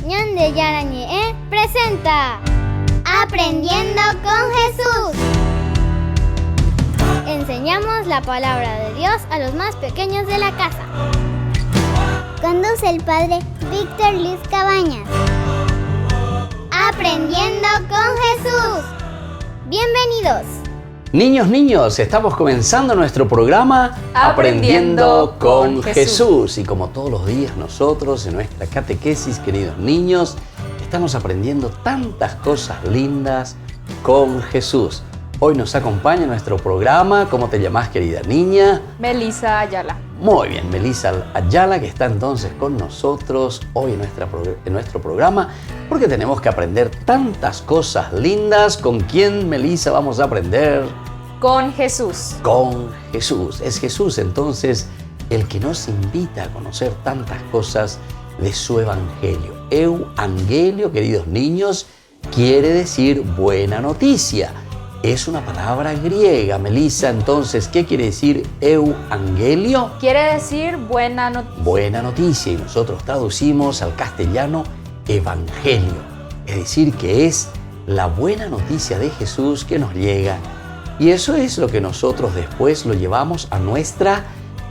Ñande Yarañe presenta Aprendiendo con Jesús. Enseñamos la palabra de Dios a los más pequeños de la casa. Conduce el padre Víctor Luis Cabañas. Aprendiendo con Jesús. Bienvenidos. Niños, estamos comenzando nuestro programa Aprendiendo con Jesús. Y como todos los días nosotros en nuestra catequesis, queridos niños, estamos aprendiendo tantas cosas lindas con Jesús. Hoy nos acompaña en nuestro programa, ¿cómo te llamas, querida niña? Melissa Ayala. Muy bien, Melissa Ayala, que está entonces con nosotros hoy en nuestro programa, porque tenemos que aprender tantas cosas lindas. ¿Con quién, Melissa, vamos a aprender? Con Jesús. Con Jesús. Es Jesús entonces el que nos invita a conocer tantas cosas de su evangelio. Euangelio, queridos niños, quiere decir buena noticia. Es una palabra griega, Melissa. Entonces, ¿qué quiere decir euangelio? Quiere decir buena noticia. Buena noticia, y nosotros traducimos al castellano evangelio. Es decir, que es la buena noticia de Jesús que nos llega. Y eso es lo que nosotros después lo llevamos a nuestra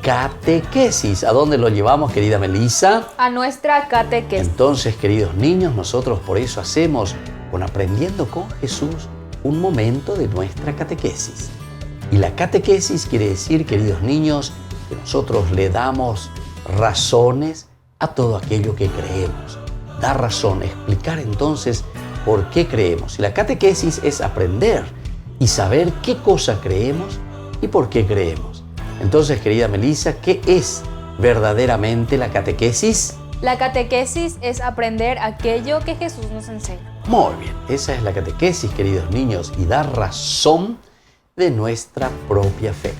catequesis. ¿A dónde lo llevamos, querida Melissa? A nuestra catequesis. Entonces, queridos niños, nosotros por eso hacemos con Aprendiendo con Jesús un momento de nuestra catequesis. Y la catequesis quiere decir, queridos niños, que nosotros le damos razones a todo aquello que creemos. Dar razón, explicar entonces por qué creemos. Y la catequesis es aprender y saber qué cosa creemos y por qué creemos. Entonces, querida Melissa, ¿qué es verdaderamente la catequesis? La catequesis es aprender aquello que Jesús nos enseña. Muy bien, esa es la catequesis, queridos niños, y dar razón de nuestra propia fe.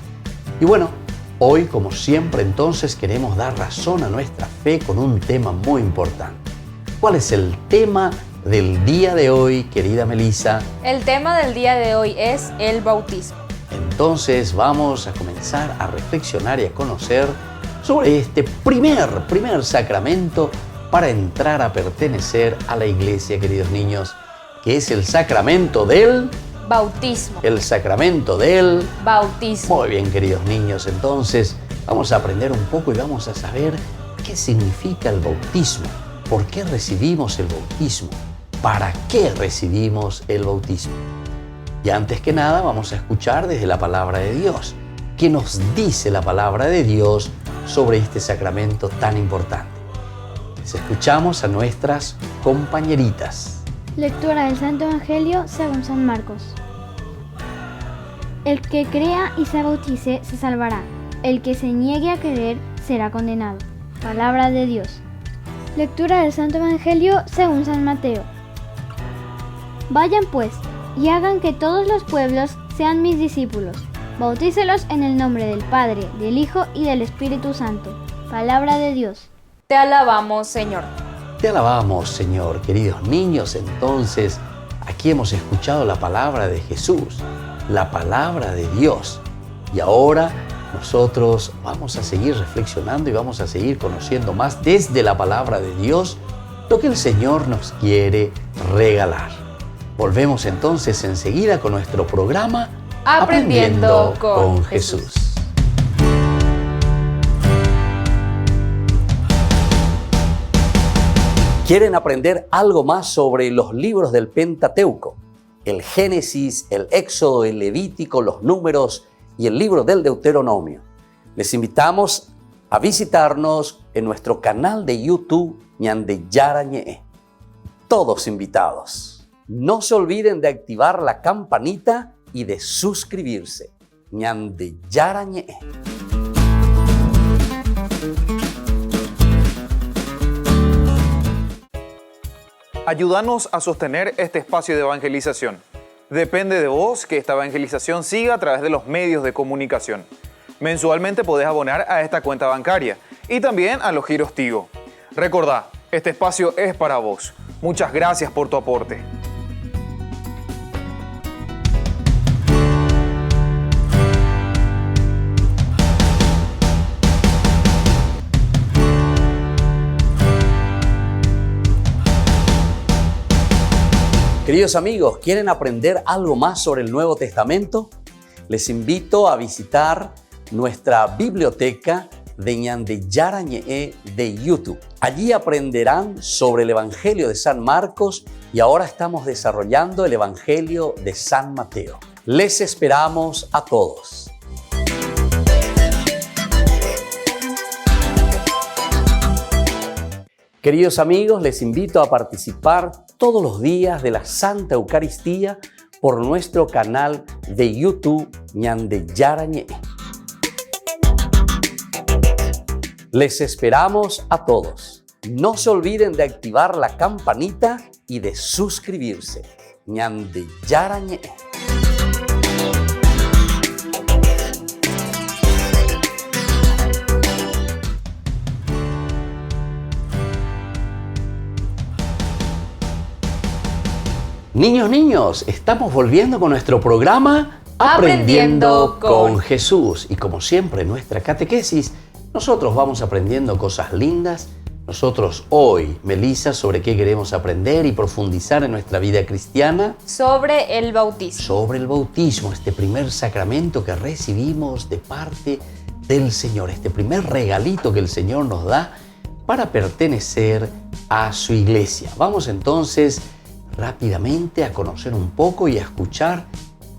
Y bueno, hoy, como siempre, entonces queremos dar razón a nuestra fe con un tema muy importante. ¿Cuál es el tema del día de hoy, querida Melissa? El tema del día de hoy es el bautismo. Entonces vamos a comenzar a reflexionar y a conocer sobre este primer sacramento para entrar a pertenecer a la iglesia, queridos niños, que es el sacramento del bautismo. El sacramento del bautismo. Muy bien, queridos niños, entonces vamos a aprender un poco y vamos a saber qué significa el bautismo, por qué recibimos el bautismo, para qué recibimos el bautismo. Y antes que nada vamos a escuchar desde la palabra de Dios. ¿Qué nos dice la palabra de Dios sobre este sacramento tan importante? Les escuchamos a nuestras compañeritas. Lectura del Santo Evangelio según San Marcos. El que crea y se bautice se salvará. El que se niegue a creer será condenado. Palabra de Dios. Lectura del Santo Evangelio según San Mateo. Vayan pues y hagan que todos los pueblos sean mis discípulos. Bautícelos en el nombre del Padre, del Hijo y del Espíritu Santo. Palabra de Dios. Te alabamos, Señor. Te alabamos, Señor. Queridos niños, entonces, aquí hemos escuchado la palabra de Jesús, la palabra de Dios. Y ahora nosotros vamos a seguir reflexionando y vamos a seguir conociendo más desde la palabra de Dios lo que el Señor nos quiere regalar. Volvemos entonces enseguida con nuestro programa Aprendiendo con Jesús. ¿Quieren aprender algo más sobre los libros del Pentateuco? El Génesis, el Éxodo, el Levítico, los Números y el libro del Deuteronomio. Les invitamos a visitarnos en nuestro canal de YouTube Ñande Yarañe. Todos invitados. No se olviden de activar la campanita y de suscribirse. Ñande Yarañe. Ayúdanos a sostener este espacio de evangelización. Depende de vos que esta evangelización siga a través de los medios de comunicación. Mensualmente podés abonar a esta cuenta bancaria y también a los giros Tigo. Recordá, este espacio es para vos. Muchas gracias por tu aporte. Queridos amigos, ¿quieren aprender algo más sobre el Nuevo Testamento? Les invito a visitar nuestra biblioteca de Ñande Yarañe de YouTube. Allí aprenderán sobre el Evangelio de San Marcos y ahora estamos desarrollando el Evangelio de San Mateo. Les esperamos a todos. Queridos amigos, les invito a participar todos los días de la Santa Eucaristía por nuestro canal de YouTube Ñande Yarañe. Les esperamos a todos. No se olviden de activar la campanita y de suscribirse. Ñande Yarañe. Niños, estamos volviendo con nuestro programa Aprendiendo con Jesús. Y como siempre en nuestra catequesis, nosotros vamos aprendiendo cosas lindas. Nosotros hoy, Melissa, ¿sobre qué queremos aprender y profundizar en nuestra vida cristiana? Sobre el bautismo. Sobre el bautismo, este primer sacramento que recibimos de parte del Señor, este primer regalito que el Señor nos da para pertenecer a su iglesia. Vamos entonces rápidamente a conocer un poco y a escuchar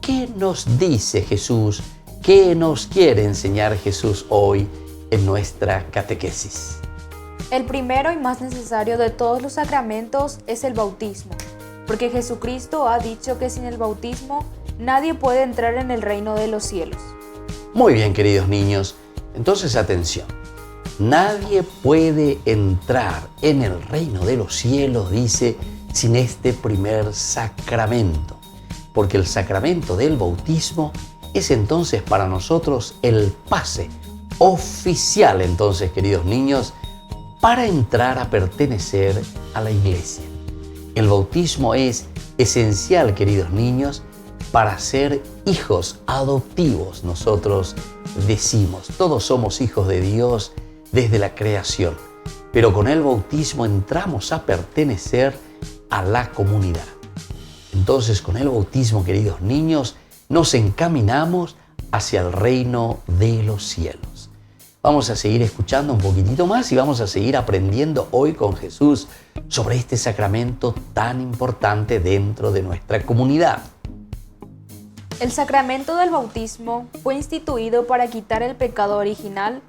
qué nos dice Jesús, qué nos quiere enseñar Jesús hoy en nuestra catequesis. El primero y más necesario de todos los sacramentos es el bautismo, porque Jesucristo ha dicho que sin el bautismo nadie puede entrar en el reino de los cielos. Muy bien, queridos niños, entonces atención. Nadie puede entrar en el reino de los cielos, dice, sin este primer sacramento, porque el sacramento del bautismo es entonces para nosotros el pase oficial, entonces, queridos niños, para entrar a pertenecer a la iglesia. El bautismo es esencial, queridos niños, para ser hijos adoptivos. Nosotros decimos, todos somos hijos de Dios desde la creación, pero con el bautismo entramos a pertenecer a la comunidad. Entonces, con el bautismo, queridos niños, nos encaminamos hacia el reino de los cielos. Vamos a seguir escuchando un poquitito más y vamos a seguir aprendiendo hoy con Jesús sobre este sacramento tan importante dentro de nuestra comunidad. El sacramento del bautismo fue instituido para quitar el pecado original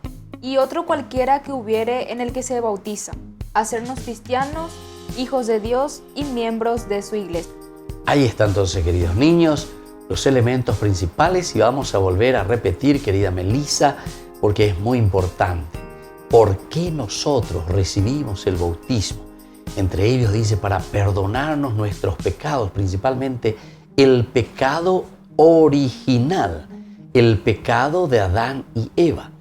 y otro cualquiera que hubiere en el que se bautiza, hacernos cristianos, hijos de Dios y miembros de su iglesia. Ahí está entonces, queridos niños, los elementos principales y vamos a volver a repetir, querida Melissa, porque es muy importante. ¿Por qué nosotros recibimos el bautismo? Entre ellos dice para perdonarnos nuestros pecados, principalmente el pecado original, el pecado de Adán y Eva.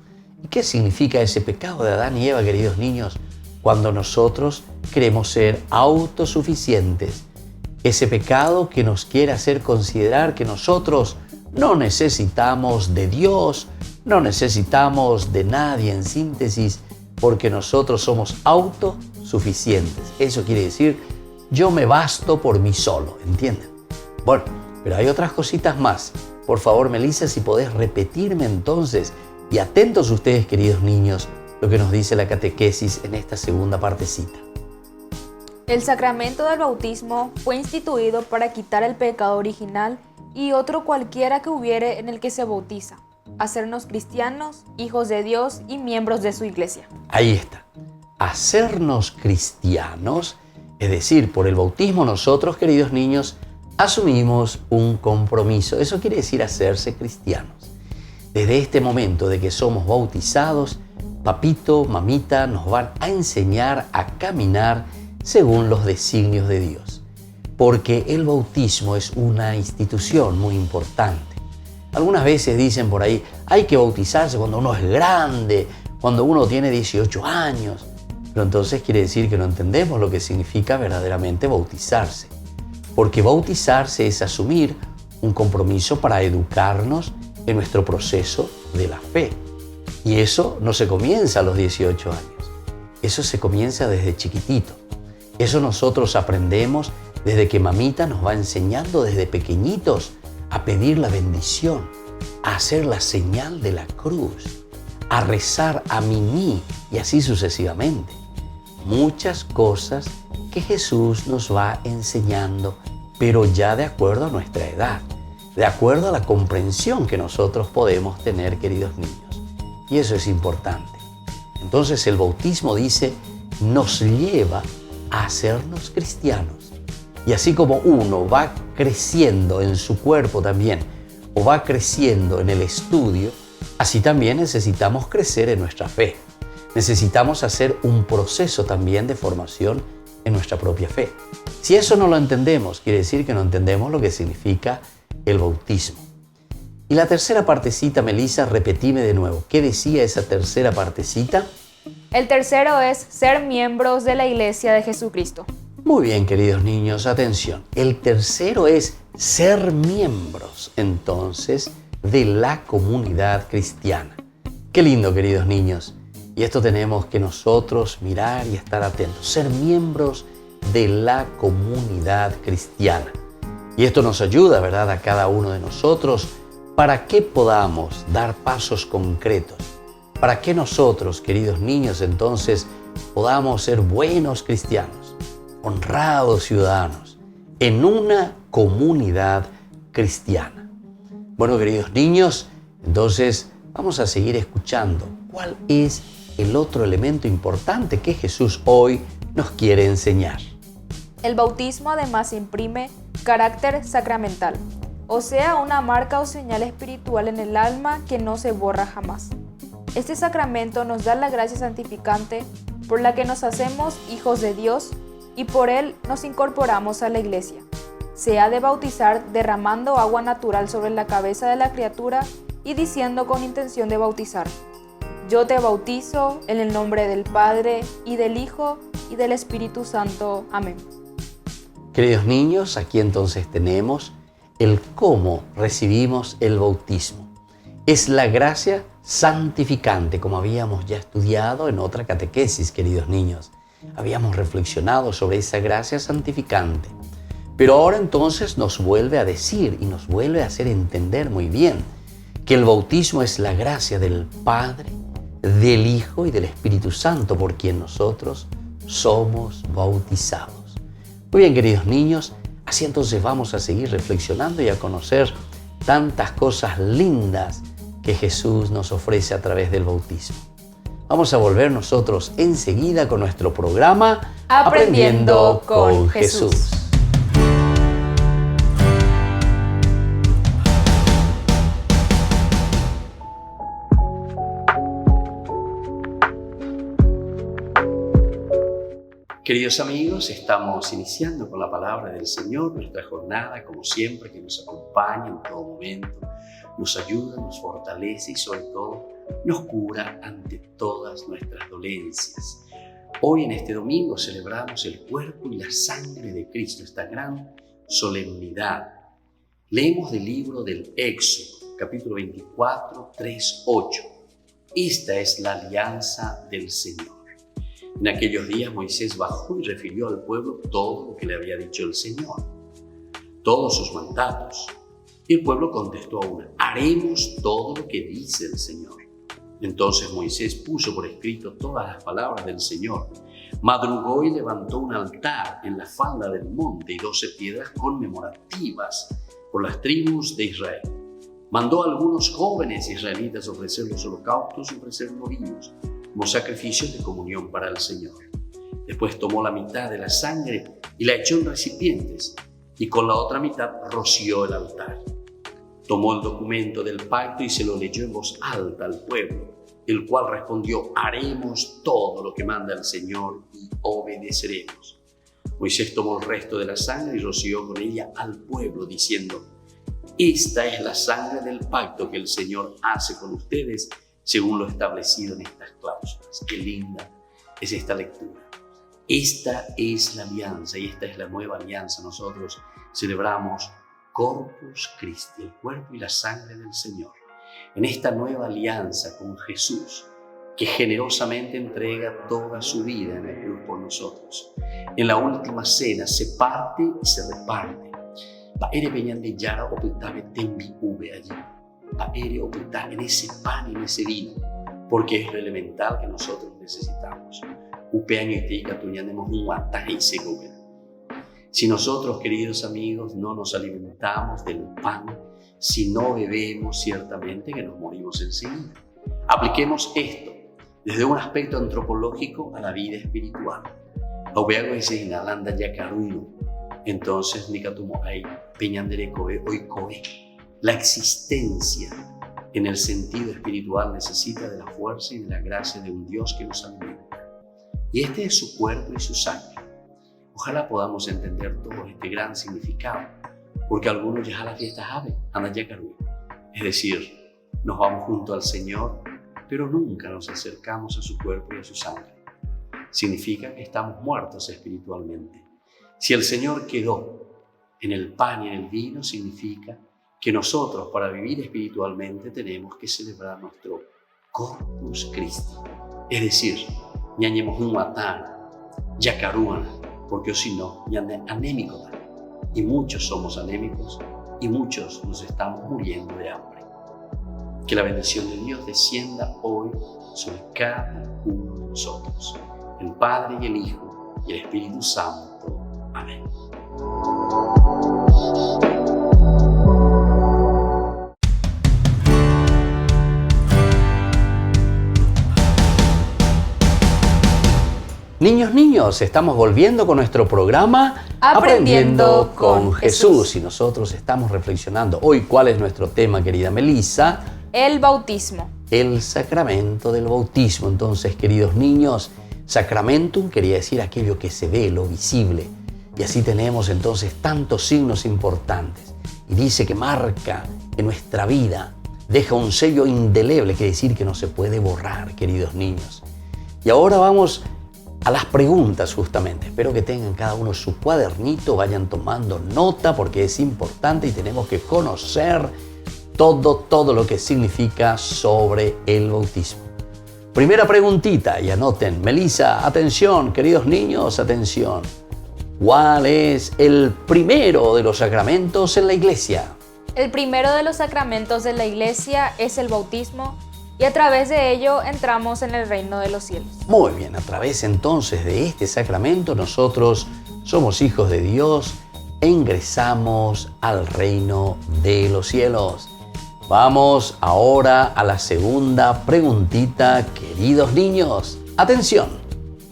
¿Y qué significa ese pecado de Adán y Eva, queridos niños? Cuando nosotros queremos ser autosuficientes, ese pecado que nos quiere hacer considerar que nosotros no necesitamos de Dios, no necesitamos de nadie, en síntesis, porque nosotros somos autosuficientes. Eso quiere decir, yo me basto por mí solo, ¿entienden? Bueno, pero hay otras cositas más. Por favor, Melissa, si podés repetirme entonces, y atentos ustedes, queridos niños, lo que nos dice la catequesis en esta segunda partecita. El sacramento del bautismo fue instituido para quitar el pecado original y otro cualquiera que hubiere en el que se bautiza, hacernos cristianos, hijos de Dios y miembros de su iglesia. Ahí está. Hacernos cristianos, es decir, por el bautismo nosotros, queridos niños, asumimos un compromiso. Eso quiere decir hacerse cristianos. Desde este momento de que somos bautizados, papito, mamita nos van a enseñar a caminar según los designios de Dios. Porque el bautismo es una institución muy importante. Algunas veces dicen por ahí, hay que bautizarse cuando uno es grande, cuando uno tiene 18 años. Pero entonces quiere decir que no entendemos lo que significa verdaderamente bautizarse. Porque bautizarse es asumir un compromiso para educarnos en nuestro proceso de la fe. Y eso no se comienza a los 18 años. Eso se comienza desde chiquitito. Eso nosotros aprendemos Desde que mamita nos va enseñando desde pequeñitos a pedir la bendición, a hacer la señal de la cruz, a rezar a Mimi y así sucesivamente. Muchas cosas que Jesús nos va enseñando, pero ya de acuerdo a nuestra edad, de acuerdo a la comprensión que nosotros podemos tener, queridos niños. Y eso es importante. Entonces el bautismo, dice, nos lleva a hacernos cristianos. Y así como uno va creciendo en su cuerpo también, o va creciendo en el estudio, así también necesitamos crecer en nuestra fe. Necesitamos hacer un proceso también de formación en nuestra propia fe. Si eso no lo entendemos, quiere decir que no entendemos lo que significa el bautismo. Y la tercera partecita, Melissa, repetime de nuevo. ¿Qué decía esa tercera partecita? El tercero es ser miembros de la Iglesia de Jesucristo. Muy bien, queridos niños, atención. El tercero es ser miembros, entonces, de la comunidad cristiana. Qué lindo, queridos niños. Y esto tenemos que nosotros mirar y estar atentos. Ser miembros de la comunidad cristiana. Y esto nos ayuda, ¿verdad?, a cada uno de nosotros para que podamos dar pasos concretos. Para que nosotros, queridos niños, entonces, podamos ser buenos cristianos, honrados ciudadanos, en una comunidad cristiana. Bueno, queridos niños, entonces vamos a seguir escuchando cuál es el otro elemento importante que Jesús hoy nos quiere enseñar. El bautismo además imprime carácter sacramental, o sea, una marca o señal espiritual en el alma que no se borra jamás. Este sacramento nos da la gracia santificante por la que nos hacemos hijos de Dios y por él nos incorporamos a la Iglesia. Se ha de bautizar derramando agua natural sobre la cabeza de la criatura y diciendo con intención de bautizar: yo te bautizo en el nombre del Padre y del Hijo y del Espíritu Santo. Amén. Queridos niños, aquí entonces tenemos el cómo recibimos el bautismo. Es la gracia santificante, como habíamos ya estudiado en otra catequesis, queridos niños. Habíamos reflexionado sobre esa gracia santificante. Pero ahora entonces nos vuelve a decir y nos vuelve a hacer entender muy bien que el bautismo es la gracia del Padre, del Hijo y del Espíritu Santo, por quien nosotros somos bautizados. Muy bien, queridos niños, así entonces vamos a seguir reflexionando y a conocer tantas cosas lindas que Jesús nos ofrece a través del bautismo. Vamos a volver nosotros enseguida con nuestro programa Aprendiendo con Jesús. Queridos amigos, estamos iniciando con la palabra del Señor, nuestra jornada, como siempre, que nos acompaña en todo momento, nos ayuda, nos fortalece y sobre todo nos cura ante todas nuestras dolencias. Hoy en este domingo celebramos el cuerpo y la sangre de Cristo, esta gran solemnidad. Leemos del libro del Éxodo, capítulo 24, 3, 8. Esta es la alianza del Señor. En aquellos días Moisés bajó y refirió al pueblo todo lo que le había dicho el Señor, todos sus mandatos. Y el pueblo contestó aún: haremos todo lo que dice el Señor. Entonces Moisés puso por escrito todas las palabras del Señor. Madrugó y levantó un altar en la falda del monte y 12 piedras conmemorativas por las tribus de Israel. Mandó a algunos jóvenes israelitas ofrecer los holocaustos y ofrecer novillos como sacrificios de comunión para el Señor. Después tomó la mitad de la sangre y la echó en recipientes y con la otra mitad roció el altar. Tomó el documento del pacto y se lo leyó en voz alta al pueblo, el cual respondió: haremos todo lo que manda el Señor y obedeceremos. Moisés tomó el resto de la sangre y roció con ella al pueblo, diciendo: esta es la sangre del pacto que el Señor hace con ustedes según lo establecido en estas cláusulas. Qué linda es esta lectura. Esta es la alianza y esta es la nueva alianza. Nosotros celebramos Corpus Christi, el cuerpo y la sangre del Señor. En esta nueva alianza con Jesús, que generosamente entrega toda su vida en la cruz por nosotros. En la última cena se parte y se reparte. Paere peñande yara opitame tembi ube allí. Paere opita en ese pan y en ese vino, porque es lo elemental que nosotros necesitamos. Upeaño y tica tuñandemos un guantaje y se gobierna. Si nosotros, queridos amigos, no nos alimentamos del pan, si no bebemos, ciertamente que nos morimos enseguida. Apliquemos esto desde un aspecto antropológico a la vida espiritual. Aubeago dice en Alanda Yacaruino, entonces Nicatumo hay Peñandere Kobe hoy Kobe. La existencia en el sentido espiritual necesita de la fuerza y de la gracia de un Dios que nos alimenta. Y este es su cuerpo y su sangre. Ojalá podamos entender todo este gran significado, porque algunos ya a la fiesta ave, Anda Yacaruino. Es decir, nos vamos junto al Señor, pero nunca nos acercamos a su cuerpo y a su sangre. Significa que estamos muertos espiritualmente. Si el Señor quedó en el pan y en el vino, significa que nosotros, para vivir espiritualmente, tenemos que celebrar nuestro Corpus Christi. Es decir, ñañemos un matán, yacarúana, porque si no, ñande anémico. Y muchos somos anémicos y muchos nos estamos muriendo de hambre. Que la bendición de Dios descienda hoy sobre cada uno de nosotros, el Padre y el Hijo y el Espíritu Santo. Amén. Niños, estamos volviendo con nuestro programa Aprendiendo con Jesús. Y nosotros estamos reflexionando hoy cuál es nuestro tema, querida Melissa. El bautismo. El sacramento del bautismo. Entonces, queridos niños, sacramentum quería decir aquello que se ve, lo visible. Y así tenemos entonces tantos signos importantes. Y dice que marca en nuestra vida, deja un sello indeleble, quiere decir que no se puede borrar, queridos niños. Y ahora vamos a las preguntas justamente. Espero que tengan cada uno su cuadernito, vayan tomando nota porque es importante y tenemos que conocer todo lo que significa sobre el bautismo. Primera preguntita y anoten. Melissa, atención, queridos niños, atención. ¿Cuál es el primero de los sacramentos en la iglesia? El primero de los sacramentos de la iglesia es el bautismo y a través de ello entramos en el reino de los cielos. Muy bien, a través entonces de este sacramento nosotros somos hijos de Dios e ingresamos al reino de los cielos. Vamos ahora a la segunda preguntita, queridos niños. Atención,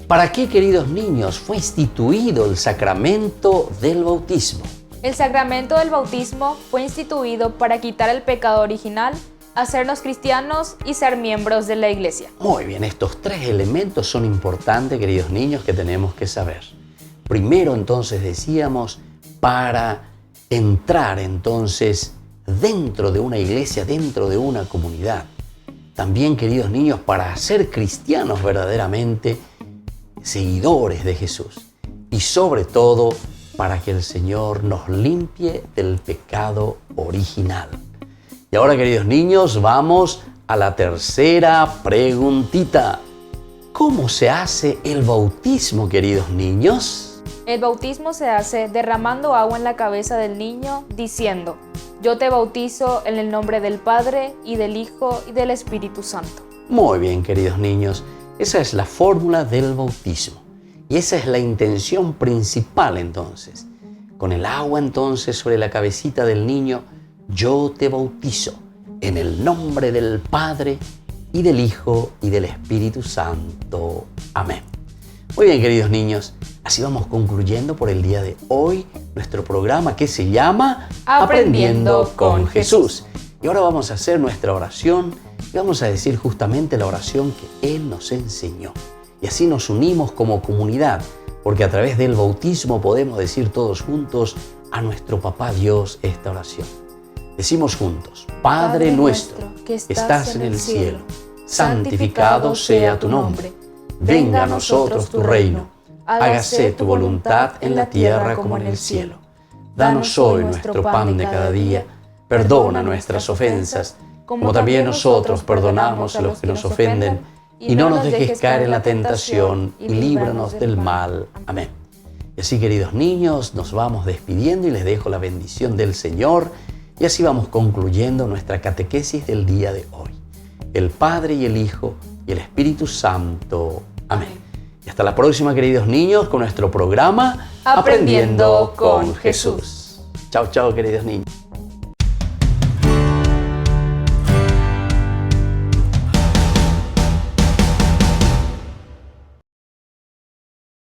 ¿para qué, queridos niños, fue instituido el sacramento del bautismo? El sacramento del bautismo fue instituido para quitar el pecado original, hacernos cristianos y ser miembros de la iglesia. Muy bien, estos tres elementos son importantes, queridos niños, que tenemos que saber. Primero, entonces, decíamos, para entrar, entonces, dentro de una iglesia, dentro de una comunidad. También, queridos niños, para ser cristianos verdaderamente, seguidores de Jesús. Y sobre todo, para que el Señor nos limpie del pecado original. Y ahora, queridos niños, vamos a la tercera preguntita. ¿Cómo se hace el bautismo, queridos niños? El bautismo se hace derramando agua en la cabeza del niño, diciendo: yo te bautizo en el nombre del Padre, y del Hijo, y del Espíritu Santo. Muy bien, queridos niños. Esa es la fórmula del bautismo. Y esa es la intención principal, entonces. Con el agua, entonces, sobre la cabecita del niño, yo te bautizo en el nombre del Padre, y del Hijo, y del Espíritu Santo. Amén. Muy bien, queridos niños. Así vamos concluyendo por el día de hoy nuestro programa que se llama Aprendiendo con Jesús. Y ahora vamos a hacer nuestra oración y vamos a decir justamente la oración que Él nos enseñó. Y así nos unimos como comunidad, porque a través del bautismo podemos decir todos juntos a nuestro Papá Dios esta oración. Decimos juntos: Padre nuestro que estás en el cielo, santificado sea tu nombre. Venga a nosotros tu reino. Hágase tu voluntad en la tierra como en el cielo. Danos hoy nuestro pan de cada día. Perdona nuestras ofensas, como también nosotros perdonamos a los que nos ofenden. y no nos dejes caer en la tentación, y líbranos del mal. Amén. Y así, queridos niños, nos vamos despidiendo y les dejo la bendición del Señor. Y así vamos concluyendo nuestra catequesis del día de hoy. El Padre y el Hijo y el Espíritu Santo. Amén. Y hasta la próxima, queridos niños, con nuestro programa Aprendiendo con Jesús. Chao, chao, queridos niños.